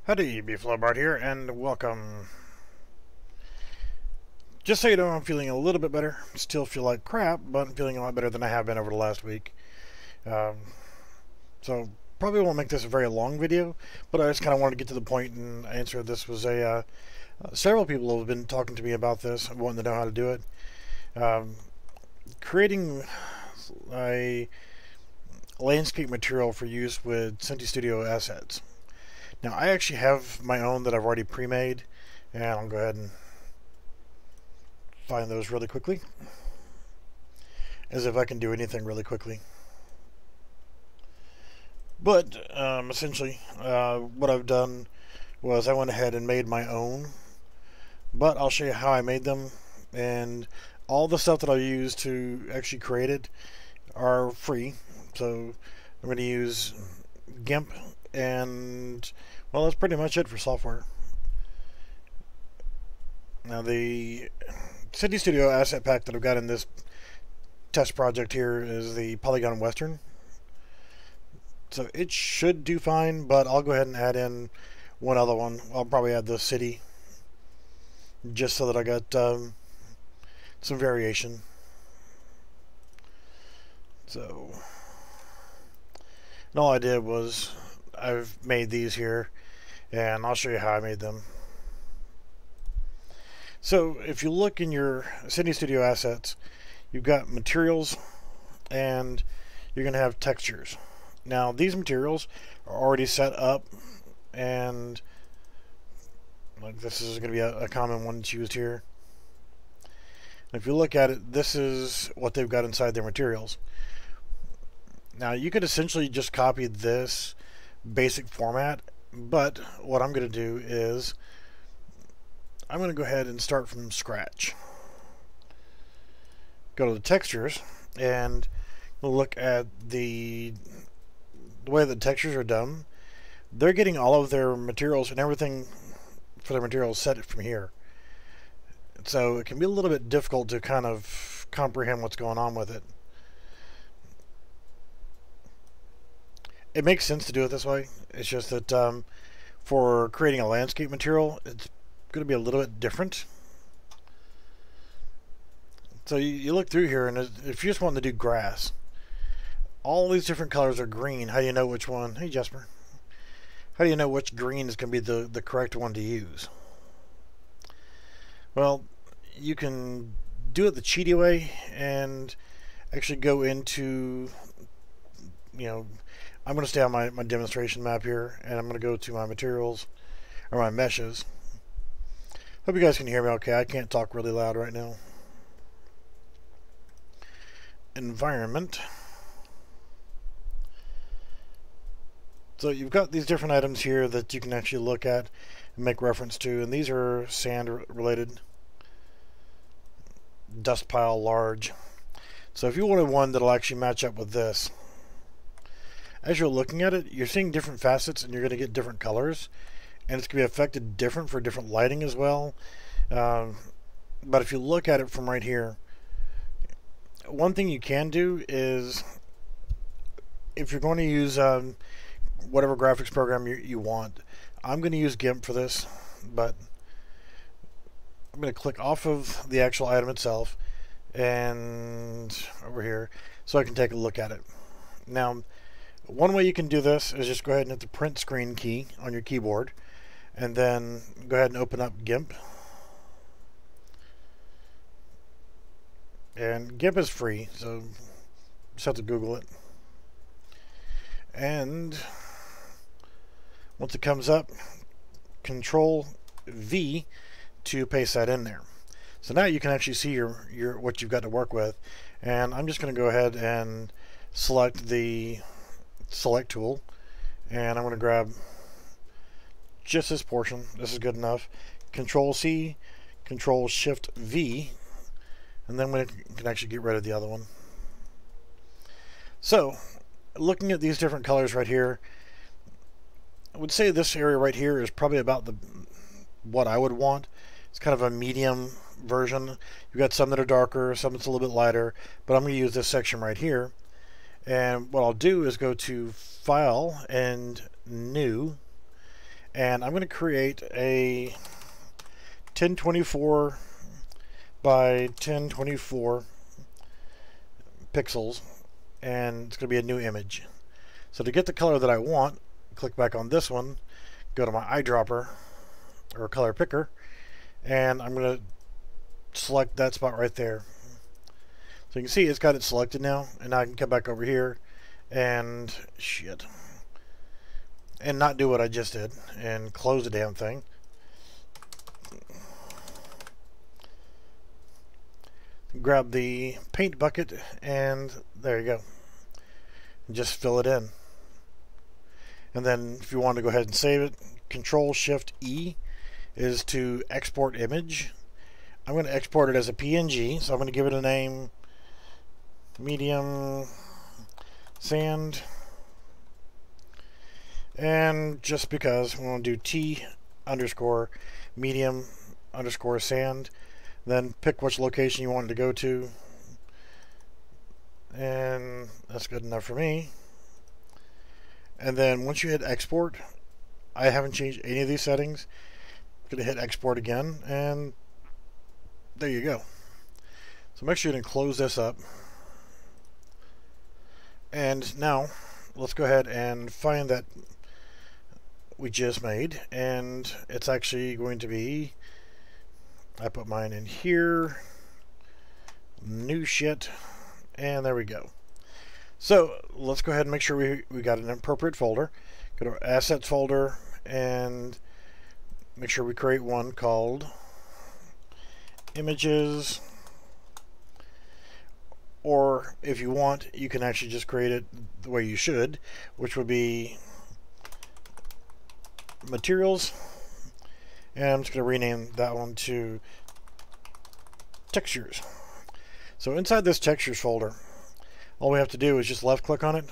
Howdy, Beeflowbart here, and welcome. Just so you know, I'm feeling a little bit better. Still feel like crap, but I'm feeling a lot better than I have been over the last week. Um, so, probably won't make this a very long video, but I just kind of wanted to get to the point and answer. This was several people have been talking to me about this, wanting to know how to do it. Creating a landscape material for use with Synty Studios Assets. Now, I actually have my own that I've already pre-made, and I'll go ahead and find those really quickly, as if I can do anything really quickly. But essentially, what I've done was I went ahead and made my own, but I'll show you how I made them, and all the stuff that I use to actually create it are free. So I'm going to use GIMP, and well, that's pretty much it for software. Now, the Synty Studio asset pack that I've got in this test project here is the Polygon Western. So it should do fine, but I'll go ahead and add in one other one. I'll probably add the city, just so that I got some variation. So, and all I did was I've made these here, and I'll show you how I made them. So if you look in your Synty Studio Assets, you've got materials and you're going to have textures. Now, these materials are already set up, and like this is going to be a common one that's used here. And if you look at it, this is what they've got inside their materials. Now, you could essentially just copy this basic format, but what I'm going to do is I'm going to go ahead and start from scratch. Go to the textures, and we'll look at the way the textures are done. They're getting all of their materials and everything for their materials set from here. So it can be a little bit difficult to kind of comprehend what's going on with it. It makes sense to do it this way. It's just that for creating a landscape material, it's going to be a little bit different. So you look through here, and if you just want to do grass, all these different colors are green. How do you know which one? Hey, Jesper. How do you know which green is going to be the correct one to use? Well, you can do it the cheaty way and actually go into, I'm going to stay on my demonstration map here, and I'm going to go to my materials, or my meshes. Hope you guys can hear me okay. I can't talk really loud right now. Environment. So you've got these different items here that you can actually look at and make reference to, and these are sand related. Dust pile large. So if you wanted one that'll actually match up with this, as you're looking at it, you're seeing different facets, and you're going to get different colors, and it's going to be affected different for different lighting as well. But if you look at it from right here, one thing you can do is, if you're going to use whatever graphics program you want, I'm going to use GIMP for this, but I'm going to click off of the actual item itself and over here so I can take a look at it. Now, one way you can do this is just go ahead and hit the print screen key on your keyboard, and then go ahead and open up GIMP. And GIMP is free, so just have to Google it. And once it comes up, Control V to paste that in there. So now you can actually see your what you've got to work with. And I'm just going to go ahead and select the select tool, and I'm going to grab just this portion. This is good enough. Control C, Control Shift V, and then we can actually get rid of the other one. So, looking at these different colors right here, I would say this area right here is probably about what I would want. It's kind of a medium version. You've got some that are darker, some that's a little bit lighter, but I'm going to use this section right here. And what I'll do is go to File and New, And I'm going to create a 1024 by 1024 pixels, and it's going to be a new image. So to get the color that I want, click back on this one, go to my eyedropper or color picker, and I'm going to select that spot right there. So you can see it's got it selected now, and now I can come back over here and and not do what I just did and close the damn thing. Grab the paint bucket, and there you go. Just fill it in. And then if you want to go ahead and save it, Control-Shift-E is to export image. I'm going to export it as a PNG, so I'm going to give it a name, medium sand. And just because we want to do T underscore medium underscore sand, then pick which location you want it to go to, and that's good enough for me. And then once you hit export, I haven't changed any of these settings. I'm going to hit export again, and there you go. So make sure you can close this up. And now let's go ahead and find that we just made, and it's actually going to be, I put mine in here, new shit, and there we go. So let's go ahead and make sure we got an appropriate folder. Go to our assets folder and make sure we create one called images, or if you want, you can actually just create it the way you should, which would be materials, and I'm just going to rename that one to textures. So inside this textures folder, all we have to do is just left click on it,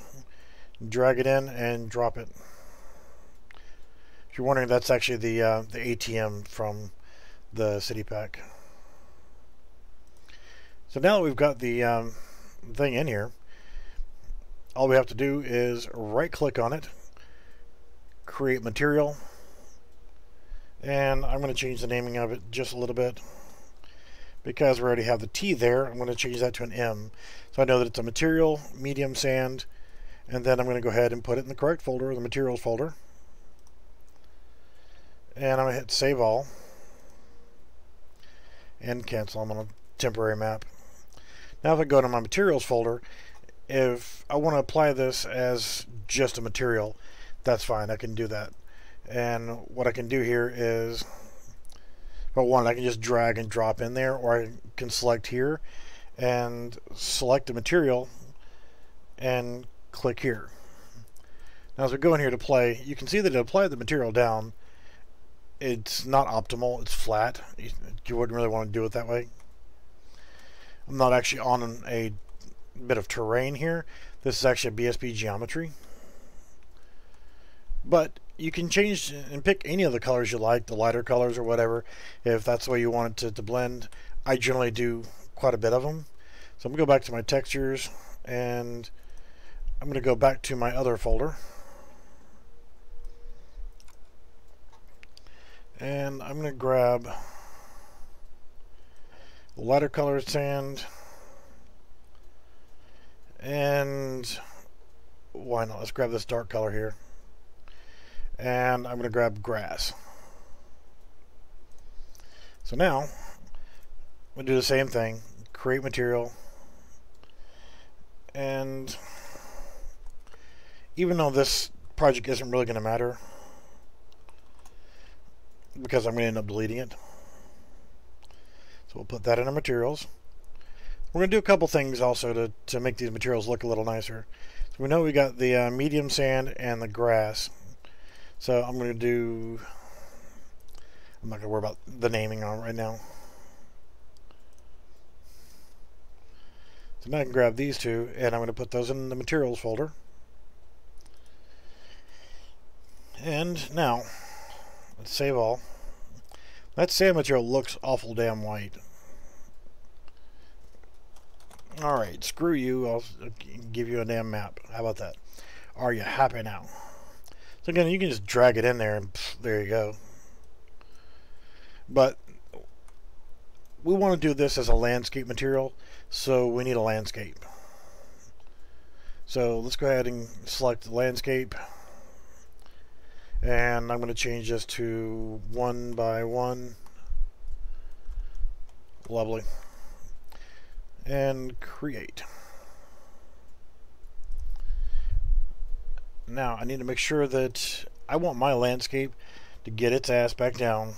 drag it in, and drop it. If you're wondering, that's actually the ATM from the city pack. So now that we've got the thing in here, all we have to do is right click on it, create material, and I'm going to change the naming of it just a little bit because we already have the T there. I'm going to change that to an M, so I know that it's a material medium sand, and then I'm going to go ahead and put it in the correct folder, the materials folder, and I'm going to hit save all and cancel. I'm on a temporary map. Now if I go to my materials folder, if I want to apply this as just a material, that's fine, I can do that. And what I can do here is, if I want, I can just drag and drop in there, or I can select here and select the material and click here. Now as we go in here to play, you can see that it applied the material down. It's not optimal, it's flat. You wouldn't really want to do it that way. I'm not actually on a bit of terrain here. This is actually a BSP geometry. But you can change and pick any of the colors you like, the lighter colors or whatever, if that's the way you want it to blend. I generally do quite a bit of them. So I'm going to go back to my textures, and I'm going to go back to my other folder. And I'm going to grab the lighter colored sand, and why not, let's grab this dark color here, and I'm going to grab grass. So now I'm going to do the same thing, create material, and even though this project isn't really going to matter because I'm going to end up deleting it, so we'll put that in our materials. We're going to do a couple things also to make these materials look a little nicer. So we know we got the medium sand and the grass. So I'm going to do, I'm not going to worry about the naming on it right now. So now I can grab these two, and I'm going to put those in the materials folder. And now, let's save all. That sand material looks awful damn white. Alright, screw you, I'll give you a damn map. How about that? Are you happy now? So again, you can just drag it in there and there you go. But we want to do this as a landscape material, so we need a landscape. So let's go ahead and select the landscape, and I'm going to change this to 1 by 1. Lovely. And create. Now I need to make sure that I want my landscape to get its ass back down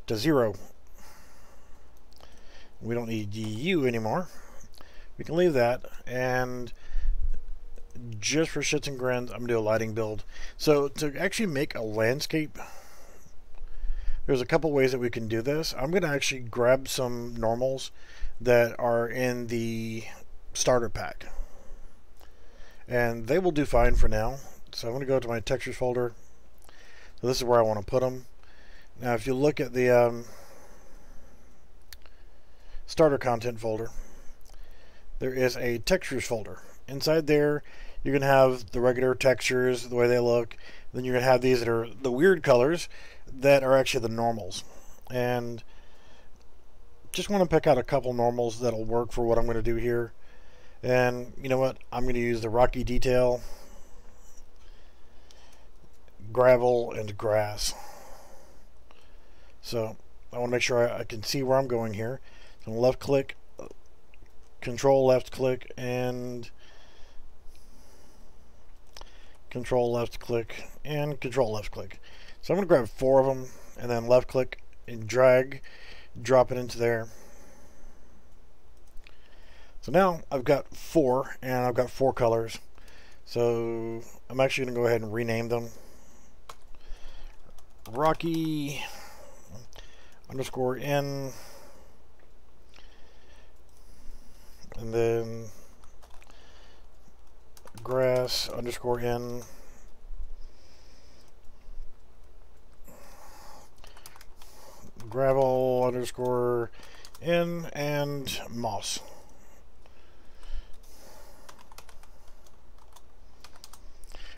to 0. We don't need you anymore. We can leave that, and just for shits and grins, I'm going to do a lighting build. So to actually make a landscape, there's a couple ways that we can do this. I'm going to actually grab some normals that are in the starter pack, and they will do fine for now. So I'm going to go to my textures folder. So this is where I want to put them. Now if you look at the starter content folder, there is a textures folder. Inside there you're going to have the regular textures, the way they look. Then you're going to have these that are the weird colors that are actually the normals. And just want to pick out a couple normals that'll work for what I'm going to do here. And you know what? I'm going to use the rocky detail, gravel, and grass. So I want to make sure I can see where I'm going here. So left click, control left click, and control left click, and control left click. So I'm going to grab 4 of them, and then left click and drag, drop it into there. So now I've got 4, and I've got 4 colors. So I'm actually going to go ahead and rename them. Rocky _N, and then grass _N, gravel _N, and moss.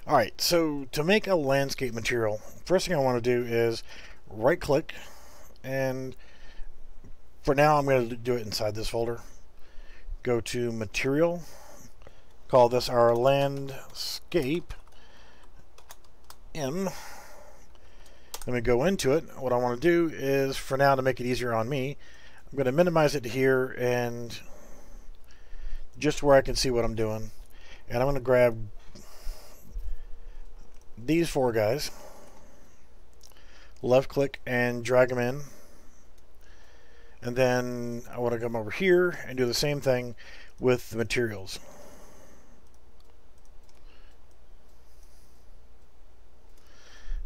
Alright, so to make a landscape material, first thing I want to do is right click, and for now I'm going to do it inside this folder. Go to material, call this our landscape in. Then we go into it. What I want to do is, for now, to make it easier on me, I'm going to minimize it here and just where I can see what I'm doing. And I'm going to grab these 4 guys, left click and drag them in, and then I want to come over here and do the same thing with the materials.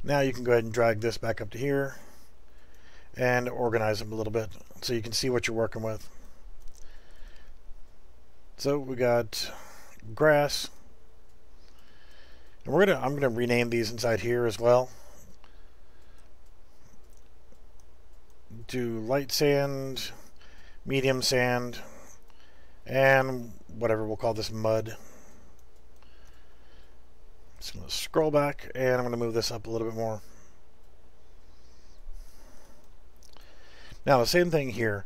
Now you can go ahead and drag this back up to here and organize them a little bit so you can see what you're working with. So we got grass. And I'm gonna rename these inside here as well. Do light sand, medium sand, and whatever we'll call this mud. Just gonna scroll back, and I'm gonna move this up a little bit more. Now the same thing here.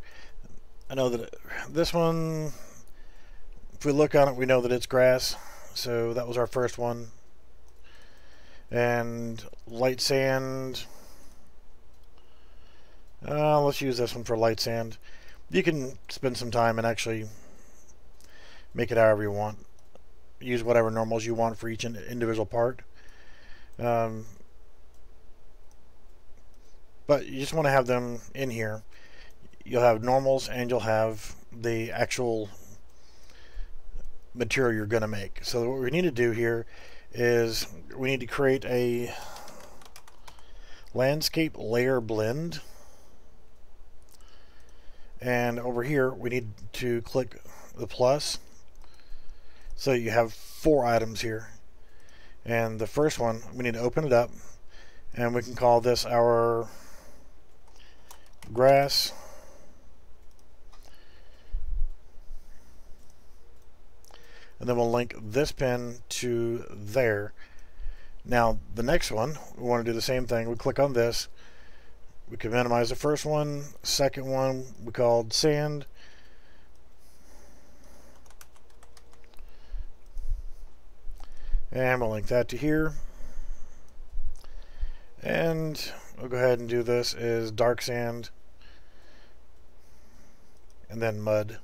I know that this one, if we look on it, we know that it's grass. So that was our first one. And light sand, let's use this one for light sand. You can spend some time and actually make it however you want. Use whatever normals you want for each individual part. But you just want to have them in here. You'll have normals and you'll have the actual material you're going to make. So what we need to do here is we need to create a landscape layer blend, and over here we need to click the plus, so you have 4 items here, and the first one we need to open it up, and we can call this our grass and then we'll link this pin to there, Now the next one, we want to do the same thing. We click on this. We can minimize the first one. Second one we called sand. And we'll link that to here. And we'll go ahead and do this as dark sand. And then mud.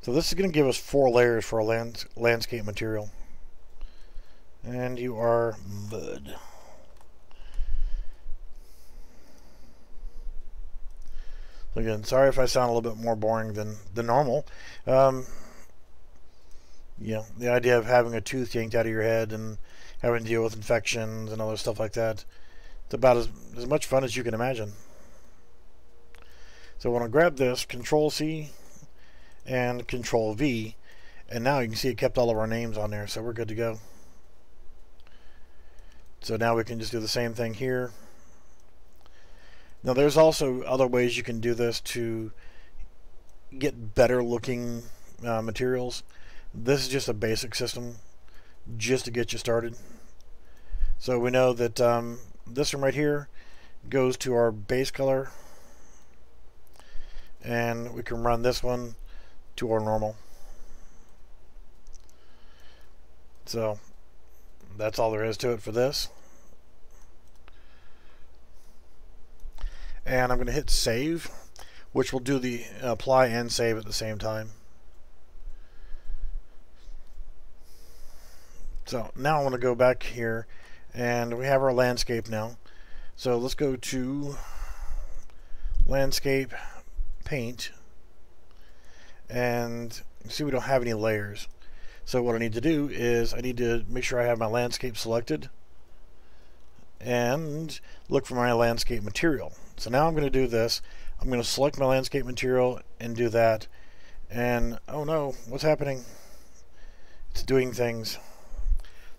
So this is going to give us 4 layers for our landscape material. And you are mud. So again, sorry if I sound a little bit more boring than normal. You know, the idea of having a tooth yanked out of your head and having to deal with infections and other stuff like that, it's about as much fun as you can imagine. So I want to grab this, Control C and Control V, and now you can see it kept all of our names on there, so we're good to go. So now we can just do the same thing here. Now there's also other ways you can do this to get better looking materials. This is just a basic system just to get you started. So we know that this one right here goes to our base color, and we can run this one to our normal. So that's all there is to it for this. And I'm going to hit save, which will do the apply and save at the same time. So now I want to go back here, and we have our landscape now. So let's go to landscape, paint, and see we don't have any layers. So what I need to do is I need to make sure I have my landscape selected and look for my landscape material. So now I'm going to do this. I'm going to select my landscape material and do that. And oh no, what's happening? It's doing things.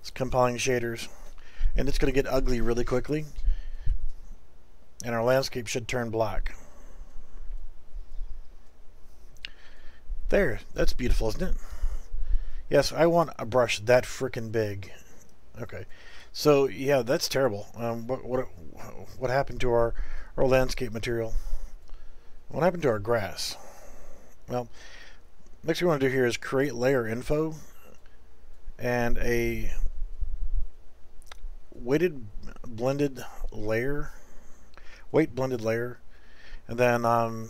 It's compiling shaders. And it's going to get ugly really quickly. And our landscape should turn black. There, that's beautiful, isn't it? Yes, I want a brush that frickin' big. Okay, so yeah, that's terrible. What happened to our landscape material? What happened to our grass? Well, next thing we want to do here is create layer info and a weight blended layer, and then I'm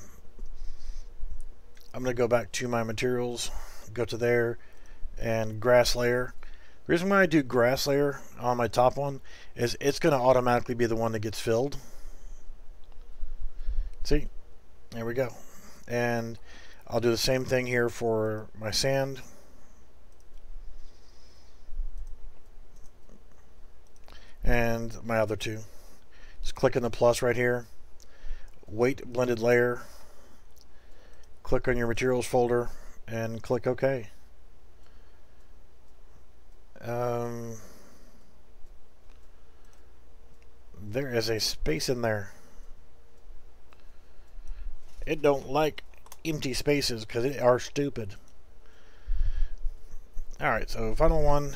going to go back to my materials, go to there, and grass layer. The reason why I do grass layer on my top one is it's going to automatically be the one that gets filled. See? There we go. And I'll do the same thing here for my sand. And my other two. Just click on the plus right here. Weight blended layer. Click on your materials folder and click OK. There is a space in there. It don't like empty spaces because it are stupid. Alright, so final one.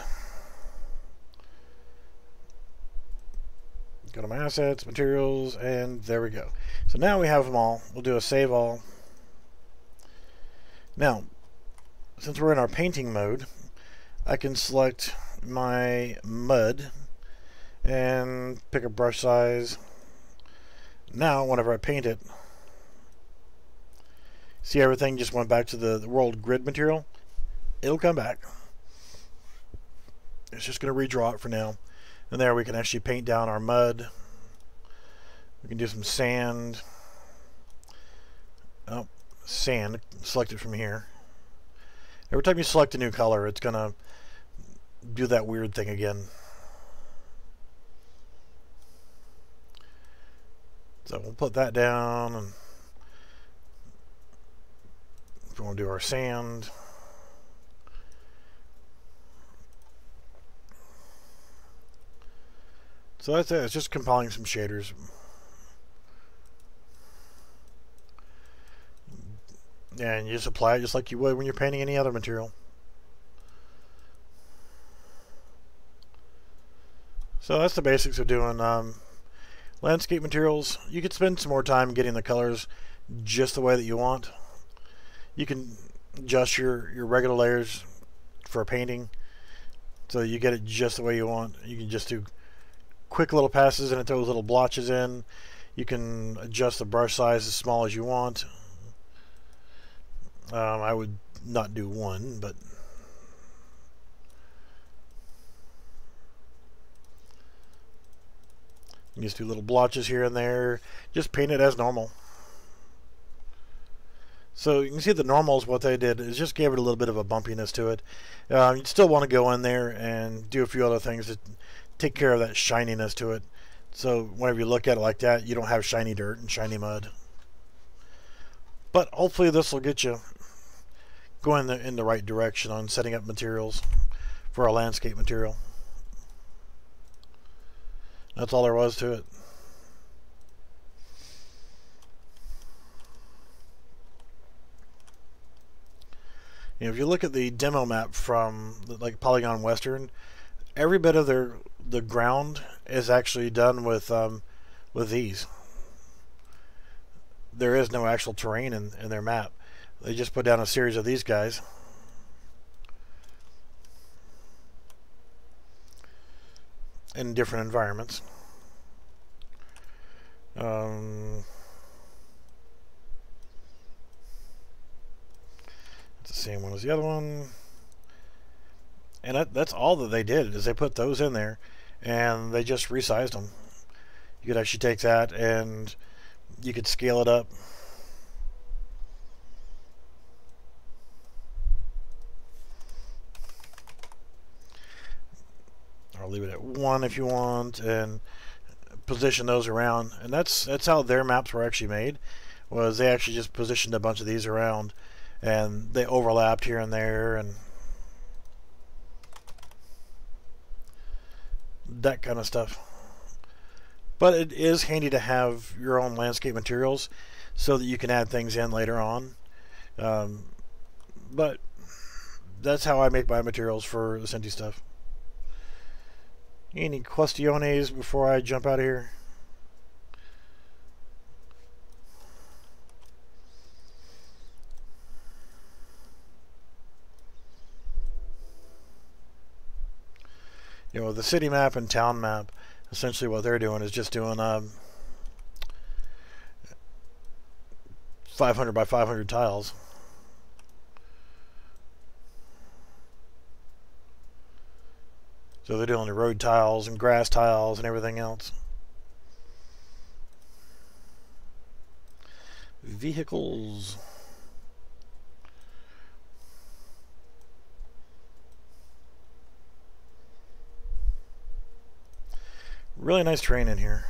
Go to my assets, materials, and there we go. So now we have them all. We'll do a save all. Now, since we're in our painting mode, I can select my mud and pick a brush size. Now, whenever I paint it, see everything just went back to the world grid material? It'll come back. It's just going to redraw it for now. And there we can actually paint down our mud. We can do some sand. Oh, sand. Select it from here. Every time you select a new color, it's going to do that weird thing again. So we'll put that down, and if we want to do our sand, so that's it. It's just compiling some shaders. And you just apply it just like you would when you're painting any other material. So that's the basics of doing landscape materials. You could spend some more time getting the colors just the way that you want. You can adjust your regular layers for painting so you get it just the way you want. You can just do quick little passes and it throws little blotches in. You can adjust the brush size as small as you want. I would not do one, but you just do little blotches here and there. Just paint it as normal. So you can see the normals, what they did is just gave it a little bit of a bumpiness to it. You'd still want to go in there and do a few other things to take care of that shininess to it. So whenever you look at it like that, you don't have shiny dirt and shiny mud. But hopefully this will get you going in the right direction on setting up materials for a landscape material. That's all there was to it. You know, if you look at the demo map from like Polygon Western, every bit of the ground is actually done with these. There is no actual terrain in their map. They just put down a series of these guys. In different environments. It's the same one as the other one. And that's all that they did, is they put those in there and they just resized them. You could actually take that and you could scale it up. Or leave it at 1 if you want, and position those around. And that's how their maps were actually made, was they actually just positioned a bunch of these around and they overlapped here and there and that kind of stuff. But it is handy to have your own landscape materials so that you can add things in later on. But that's how I make my materials for the Synty stuff. Any questiones before I jump out of here? You know, the city map and town map, essentially what they're doing is just doing 500 by 500 tiles. So they're doing the road tiles and grass tiles and everything else. Vehicles. Really nice terrain in here.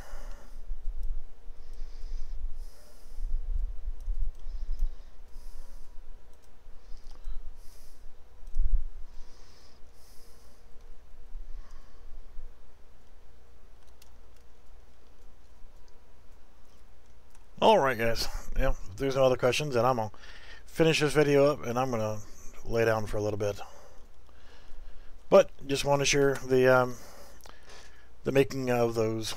Alright guys, yeah, if there's no other questions, then I'm going to finish this video up and I'm going to lay down for a little bit. But just want to share the making of those.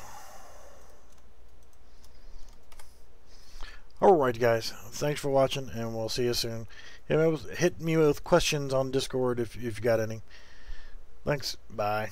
Alright guys, thanks for watching and we'll see you soon. Hit me with questions on Discord if you got any. Thanks, bye.